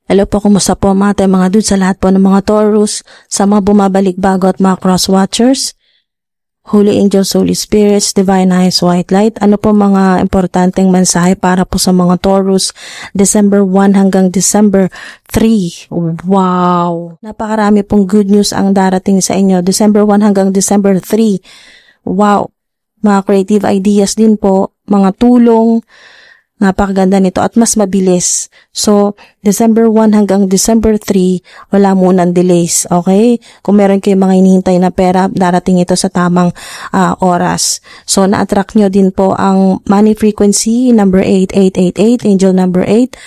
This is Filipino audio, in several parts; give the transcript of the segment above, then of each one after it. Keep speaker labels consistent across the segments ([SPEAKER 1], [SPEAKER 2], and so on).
[SPEAKER 1] Hello po, kumusta po mga dude sa lahat po ng mga Taurus, sa mga bumabalik bago at mga cross watchers, Holy Angels, Holy Spirits, Divine Eyes, White Light. Ano po mga importanteng mensahe para po sa mga Taurus, December 1 hanggang December 3. Wow! Napakarami pong good news ang darating sa inyo. December 1 hanggang December 3. Wow! Mga creative ideas din po, mga tulong. Napakaganda nito at mas mabilis. So, December 1 hanggang December 3, wala munang delays, okay? Kung meron kayong mga hinihintay na pera, darating ito sa tamang oras. So, na-attract nyo din po ang money frequency, number 8888, angel number 8,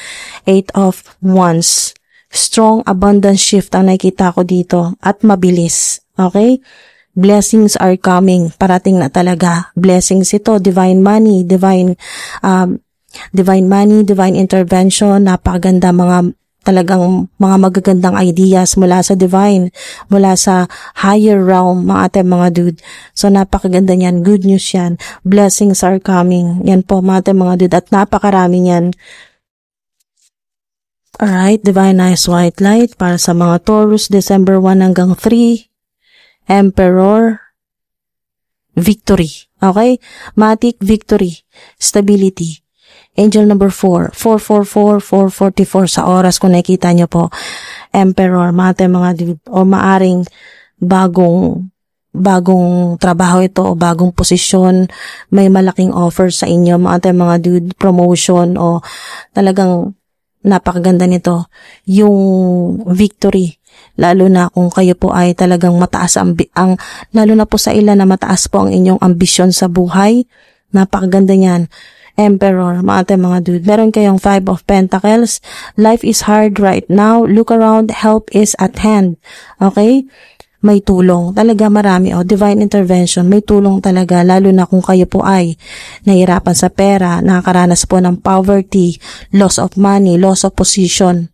[SPEAKER 1] 8 of Wands. Strong abundance shift ang nakikita ko dito at mabilis, okay? Blessings are coming, parating na talaga. Blessings ito, divine money, divine money, divine intervention, napakaganda talagang mga magagandang ideas mula sa divine, mula sa higher realm, mga ating mga dude. So, napakaganda niyan. Good news yan. Blessings are coming. Yan po, mga ating mga dude. At napakarami niyan. Alright, Divine Eyes, White Light para sa mga Taurus, December 1 hanggang 3. Emperor, victory. Okay? Matic, victory. Stability. Angel number 4, 444, 444 sa oras kung nakikita nyo po. Emperor, mga dude, o maaring bagong trabaho ito o bagong posisyon, may malaking offer sa inyo, mga dude, promotion o talagang napakaganda nito. Yung victory, lalo na kung kayo po ay talagang mataas lalo na po sa ilan na mataas po ang inyong ambisyon sa buhay, napakaganda niyan. Emperor, mga dude. Meron kayong 5 of Pentacles. Life is hard right now. Look around. Help is at hand. Okay? May tulong. Talaga marami. Divine intervention. May tulong talaga. Lalo na kung kayo po ay nahihirapan sa pera, nakakaranas po ng poverty, loss of money, loss of position.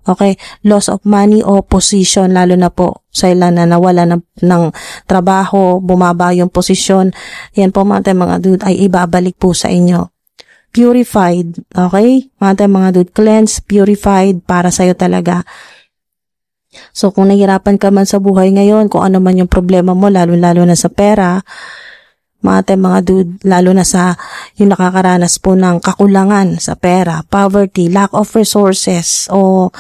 [SPEAKER 1] Okay? Loss of money o position, lalo na po sa ilan na nawala ng trabaho, bumaba yung posisyon. Yan po mga dude ay ibabalik po sa inyo. Purified, okay? Mga dude, cleanse, purified para sa'yo talaga. So, kung nahihirapan ka man sa buhay ngayon, kung ano man yung problema mo, lalo na sa pera, mga dude, lalo na sa yung nakakaranas po ng kakulangan sa pera, poverty, lack of resources, o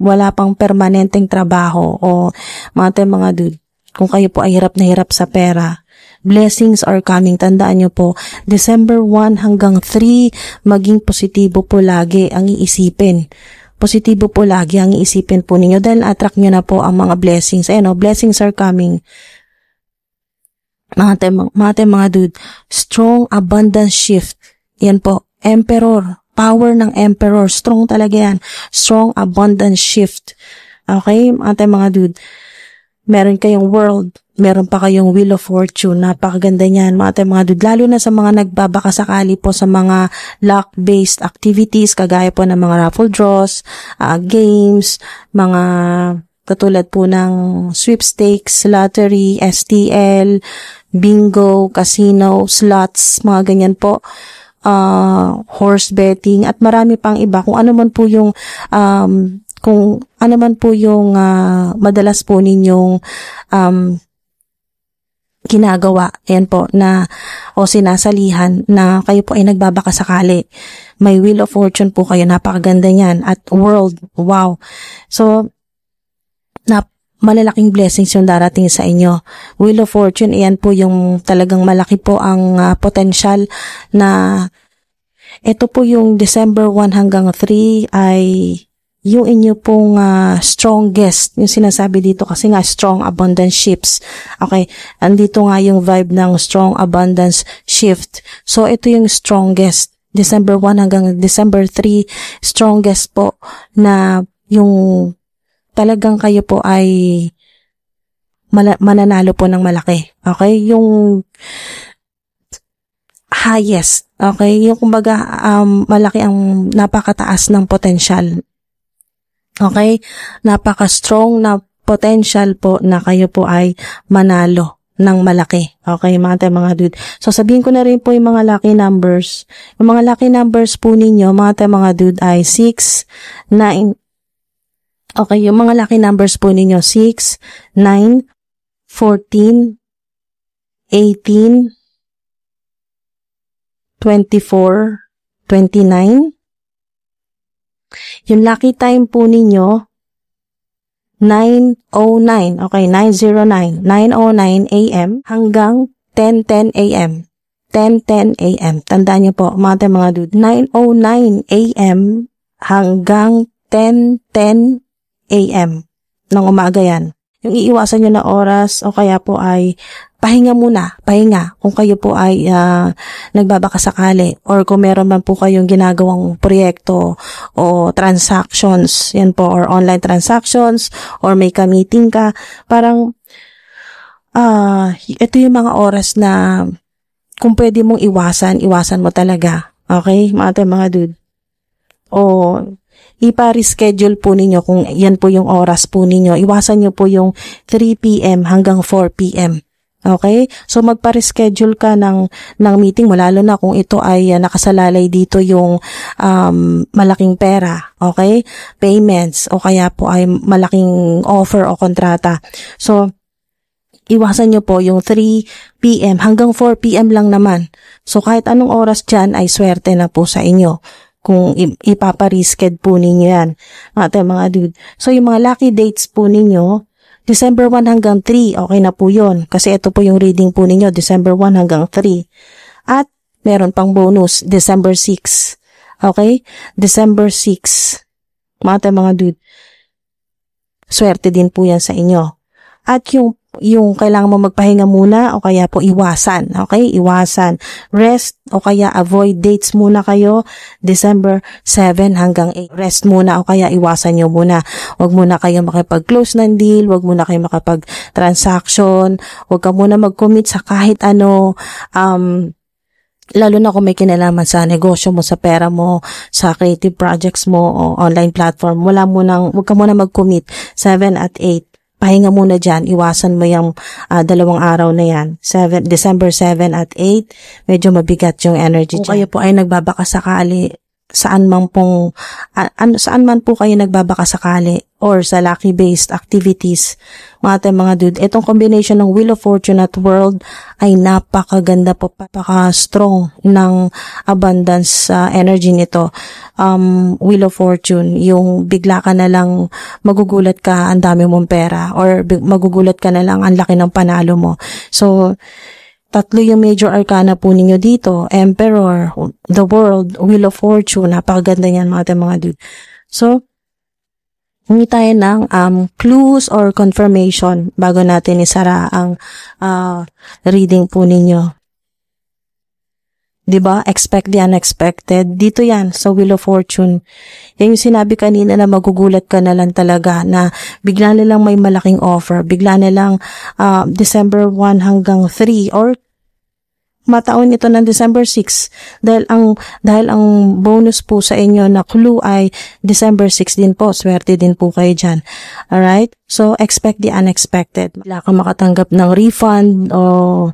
[SPEAKER 1] wala pang permanenteng trabaho, o mga dude, kung kayo po ay hirap na hirap sa pera, blessings are coming. Tandaan nyo po, December 1 hanggang 3, maging positibo po lagi ang iisipin. Positibo po lagi ang iisipin po ninyo dahil attract nyo na po ang mga blessings. Blessings are coming. Mga dude, strong abundance shift. Yan po, Emperor, power ng Emperor, strong talaga yan. Strong abundance shift. Okay, mga dude, meron kayong world, meron pa kayong Wheel of Fortune, napakaganda niyan, mga dude, lalo na sa mga nagbabakasakali po sa mga luck-based activities, kagaya po ng mga raffle draws, games, mga katulad po ng sweepstakes, lottery, STL, bingo, casino, slots, mga ganyan po, horse betting, at marami pang iba, kung ano man po yung madalas po ninyong ginagawa, yan po, o sinasalihan na kayo po ay nagbabakasakali. May Wheel of Fortune po kayo, napakaganda niyan, at world, wow. So, malalaking blessings yung darating sa inyo. Wheel of Fortune, yan po yung talagang malaki po ang potential na ito po yung December 1 hanggang 3 ay yung inyo pong strongest, yung sinasabi dito kasi nga strong abundance shifts. Okay, andito nga yung vibe ng strong abundance shift. So, ito yung strongest. December 1 hanggang December 3, strongest po na yung talagang kayo po ay mananalo po ng malaki. Okay, yung highest. Okay, yung kumbaga malaki ang napakataas ng potential. Okay? Napaka-strong na potential po na kayo po ay manalo ng malaki. Okay, mga dude. So, sabihin ko na rin po yung mga lucky numbers. Yung mga lucky numbers po ninyo, mga dude, ay 6, 9. Okay, yung mga lucky numbers po ninyo, 6, 9, 14, 18, 24, 29. Yung lucky time po ninyo, 9:09. Okay, 9:09. 9:09 a.m. hanggang 10:10 a.m. 10:10 a.m. Tandaan niyo po, mga dude. 9:09 a.m. hanggang 10:10 a.m. ng umaga yan. Yung iiwasan nyo na oras o kaya po ay pahinga muna, pahinga kung kayo po ay nagbabaka sakali or kung meron man po kayong ginagawang proyekto o transactions, yan po, or online transactions or may ka-meeting ka, parang ito yung mga oras na kung pwede mong iwasan mo talaga. Okay, mga dude? O ipa-reschedule po ninyo kung yan po yung oras po ninyo. Iwasan nyo po yung 3 p.m. hanggang 4 p.m. Okay? So, magpa-reschedule ka ng meeting mo, lalo na kung ito ay nakasalalay dito yung malaking pera. Okay? Payments o kaya po ay malaking offer o kontrata. So, iwasan nyo po yung 3 p.m. hanggang 4 p.m. lang naman. So, kahit anong oras dyan ay swerte na po sa inyo kung ipaparisked po ninyo yan, mga dude. So, yung mga lucky dates po ninyo, December 1 hanggang 3, okay na po yun. Kasi ito po yung reading po ninyo, December 1 hanggang 3. At meron pang bonus, December 6. Okay? December 6. Mga dude. Swerte din po yan sa inyo. At yung kailangan mo magpahinga muna o kaya po iwasan. Okay? Iwasan. Rest o kaya avoid dates muna kayo. December 7 hanggang 8. Rest muna o kaya iwasan nyo muna. Huwag muna kayo makipag-close ng deal. Huwag muna kayo makipag-transaction. Huwag ka muna mag-commit sa kahit ano. Lalo na kung may kinalaman sa negosyo mo, sa pera mo, sa creative projects mo o online platform. Huwag ka muna mag-commit. 7 at 8. Pahinga muna dyan, iwasan mo yung 2 araw na yan. December 7 at 8, medyo mabigat yung energy dyan. Kung kayo po ay nagbabaka sakali, saan man po kayo nagbabaka sakali or sa lucky-based activities, mga dude, itong combination ng Wheel of Fortune at World ay napakaganda po, napaka-strong ng abundance energy nito. Wheel of Fortune, yung bigla ka na lang magugulat ka, ang dami mong pera, or magugulat ka na lang, ang laki ng panalo mo. So, 3 yung major arcana po ninyo dito, Emperor, the World, Wheel of Fortune, napakaganda yan mga dude. So, hingi tayo ng clues or confirmation bago natin isara ang reading po ninyo. Diba? Expect the unexpected. Dito yan, sa Wheel of Fortune. Yan yung sinabi kanina na magugulat ka na lang talaga na bigla na lang may malaking offer. Bigla na lang December 1 hanggang 3 or mataon ito ng December 6 dahil ang bonus po sa inyo na clue ay December 6 din po. Swerte din po kayo dyan. Alright? So, expect the unexpected. Wala kang makatanggap ng refund o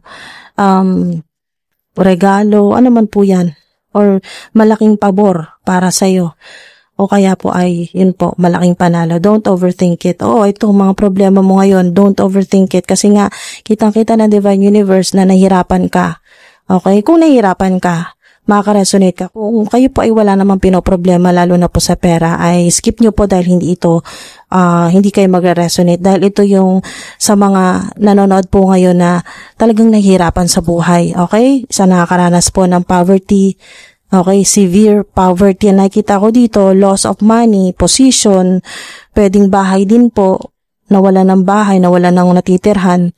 [SPEAKER 1] regalo, ano man po yan. Or malaking pabor para sa'yo. O kaya po ay, yun po, malaking panalo. Don't overthink it. Ito, mga problema mo ngayon, don't overthink it. Kasi nga, kitang-kita ng Divine Universe na nahihirapan ka. Okay? Kung nahihirapan ka, makaka-resonate ka. Kung kayo po ay wala namang pinoproblema, lalo na po sa pera, ay skip nyo po dahil hindi kayo magre-resonate. Dahil ito yung sa mga nanonood po ngayon na talagang nahihirapan sa buhay. Okay? Sa nakakaranas po ng poverty, okay, severe poverty. Nakikita ko dito, loss of money, position, pwedeng bahay din po, nawala ng bahay, nawala ng natitirhan,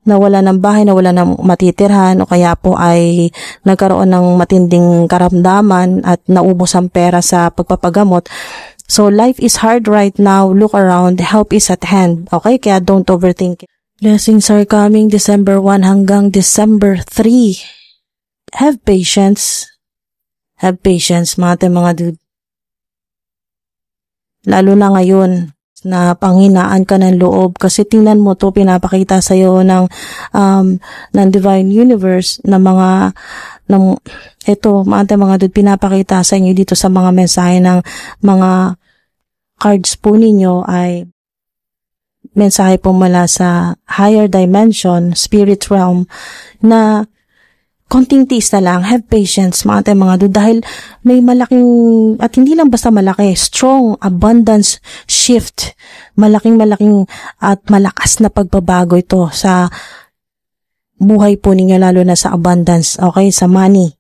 [SPEAKER 1] nawala ng bahay, nawala ng matitirhan, o kaya po ay nagkaroon ng matinding karamdaman at naubos ang pera sa pagpapagamot. So, life is hard right now. Look around. Help is at hand. Okay? Kaya don't overthink it. Blessings are coming December 1 hanggang December 3. Have patience. Have patience, mga dude. Lalo na ngayon, na panghinaan ka ng loob kasi tingnan mo to, pinapakita sa iyo ng Divine Universe na mga dude, pinapakita sa inyo dito sa mga mensahe ng mga cards po ninyo ay mensahe po mula sa higher dimension, spirit realm, na konting tiis na lang, have patience mga dude, dahil may malaking, at hindi lang basta malaki, strong abundance shift, malaking at malakas na pagbabago ito sa buhay po ninyo, lalo na sa abundance, okay, sa money.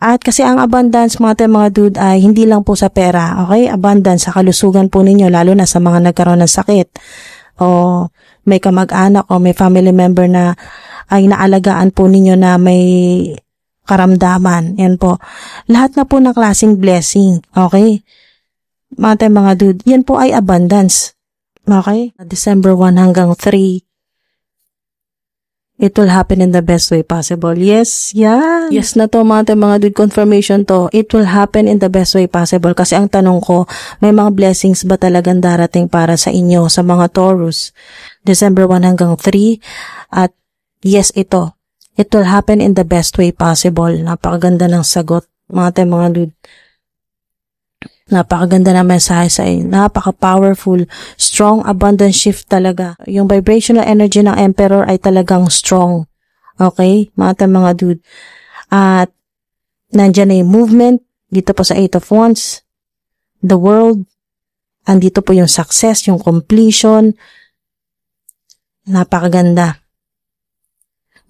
[SPEAKER 1] At kasi ang abundance mga dude ay hindi lang po sa pera, okay, abundance sa kalusugan po ninyo, lalo na sa mga nagkaroon ng sakit, o may kamag-anak o may family member na ay naalagaan po ninyo na may karamdaman. Yan po. Lahat na po ng klaseng blessing. Okay? Mga dude, yan po ay abundance. Okay? December 1 hanggang 3, it will happen in the best way possible. Yes, yan. Yes na to mga dude, confirmation to. It will happen in the best way possible. Kasi ang tanong ko, may mga blessings ba talagang darating para sa inyo, sa mga Taurus? December 1 hanggang 3, at yes, ito. It will happen in the best way possible. Napakaganda ng sagot, mga dude. Napakaganda ng mensahe sa inyo. Napaka-powerful, strong, abundant shift talaga. Yung vibrational energy ng Emperor ay talagang strong. Okay? Mga dude. At nandyan na yung movement. Dito po sa 8 of Wands. The world. Andito po yung success, yung completion. Napakaganda.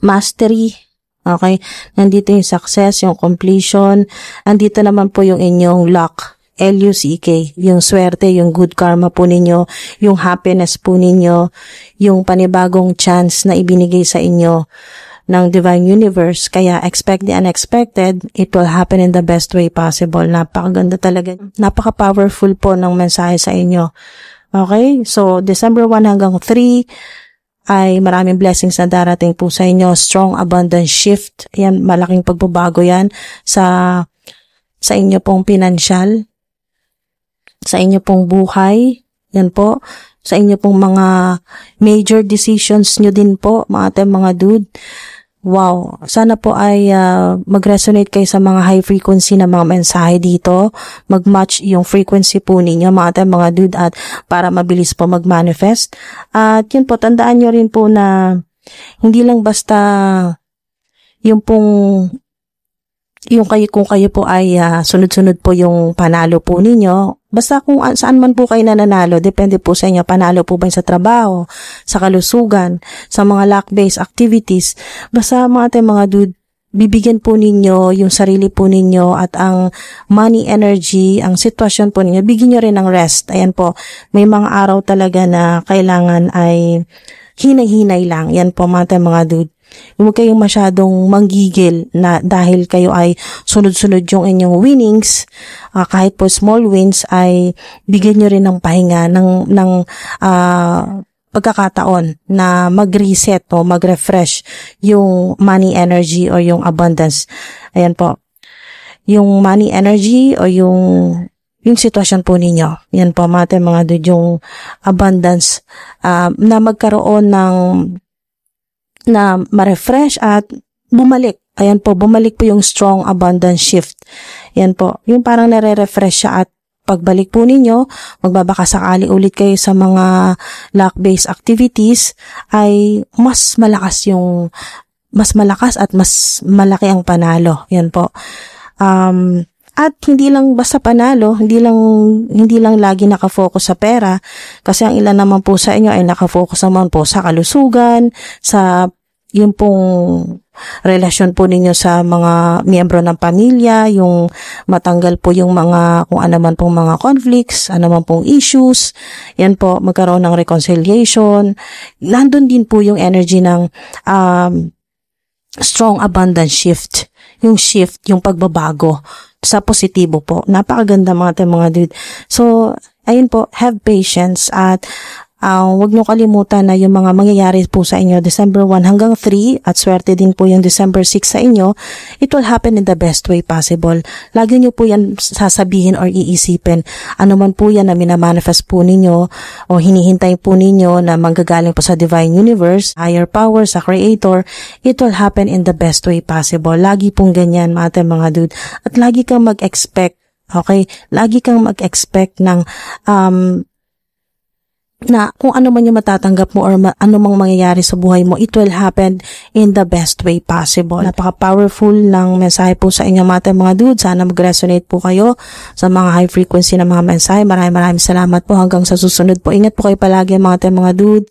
[SPEAKER 1] Mastery. Okay? Nandito yung success, yung completion. Andito naman po yung inyong luck. L-U-C-K, yung swerte, yung good karma po ninyo, yung happiness po ninyo, yung panibagong chance na ibinigay sa inyo ng Divine Universe. Kaya expect the unexpected, it will happen in the best way possible. Napakaganda talaga. Napaka-powerful po ng mensahe sa inyo. Okay? So, December 1 hanggang 3, ay maraming blessings na darating po sa inyo. Strong abundance shift. Yan, malaking pagbabago yan sa inyo pong financial, sa inyo pong buhay, yan po, sa inyo pong mga major decisions nyo din po, mga dude. Wow, sana po ay mag-resonate kayo sa mga high frequency na mga mensahe dito, mag-match yung frequency po ninyo, mga dude, at para mabilis po mag-manifest. At yun po, tandaan nyo rin po na hindi lang basta kung kayo po ay sunod-sunod po yung panalo po ninyo. Basta kung saan man po kayo nananalo, depende po sa inyo. Panalo po ba sa trabaho, sa kalusugan, sa mga luck-based activities. Basta mga dude, bibigyan po ninyo yung sarili po ninyo at ang money energy, ang sitwasyon po ninyo, bigyan nyo rin ng rest. Ayan po, may mga araw talaga na kailangan ay hinay-hinay lang. Yan po mga dude. Huwag kayong masyadong manggigil na dahil kayo ay sunod-sunod yung inyong winnings, kahit po small wins, ay bigyan nyo rin ng pahinga, ng pagkakataon na mag-reset o mag-refresh yung money energy o yung abundance. Ayan po. Yung money energy o yung sitwasyon po ninyo. Yan po mga dude, yung abundance na magkaroon na ma-refresh at bumalik. Ayan po, bumalik po yung strong abundance shift. Yan po, yung parang nare-refresh siya at pagbalik po ninyo, magbabakasakali ulit kayo sa mga luck-based activities, ay mas malakas at mas malaki ang panalo. Yan po. At hindi lang basta panalo, hindi lang lagi nakafocus sa pera, kasi ang ilan naman po sa inyo ay nakafocus naman po sa kalusugan, sa yung pong relasyon po ninyo sa mga miyembro ng pamilya, yung matanggal po yung mga kung ano man pong mga conflicts, ano man pong issues, yan po, magkaroon ng reconciliation. Nandun din po yung energy ng strong abundance shift, yung pagbabago sa positibo po. Napakaganda mga dude. So, ayun po, have patience at Huwag nyo kalimutan na yung mga mangyayari po sa inyo December 1 hanggang 3 at swerte din po yung December 6 sa inyo, it will happen in the best way possible. Lagi nyo po yan sasabihin or iisipin. Ano man po yan na minamanifest po ninyo o hinihintay po ninyo na manggagaling po sa Divine Universe, higher power, sa Creator, it will happen in the best way possible. Lagi pong ganyan mga dude. At lagi kang mag-expect, okay? Lagi kang mag-expect ng na kung ano man yung matatanggap mo or ano mang mangyayari sa buhay mo, it will happen in the best way possible. Napaka-powerful ng mensahe po sa inyo mga dude. Sana mag-resonate po kayo sa mga high frequency na mga mensahe. Maraming salamat po. Hanggang sa susunod po. Ingat po kayo palagi mga dude.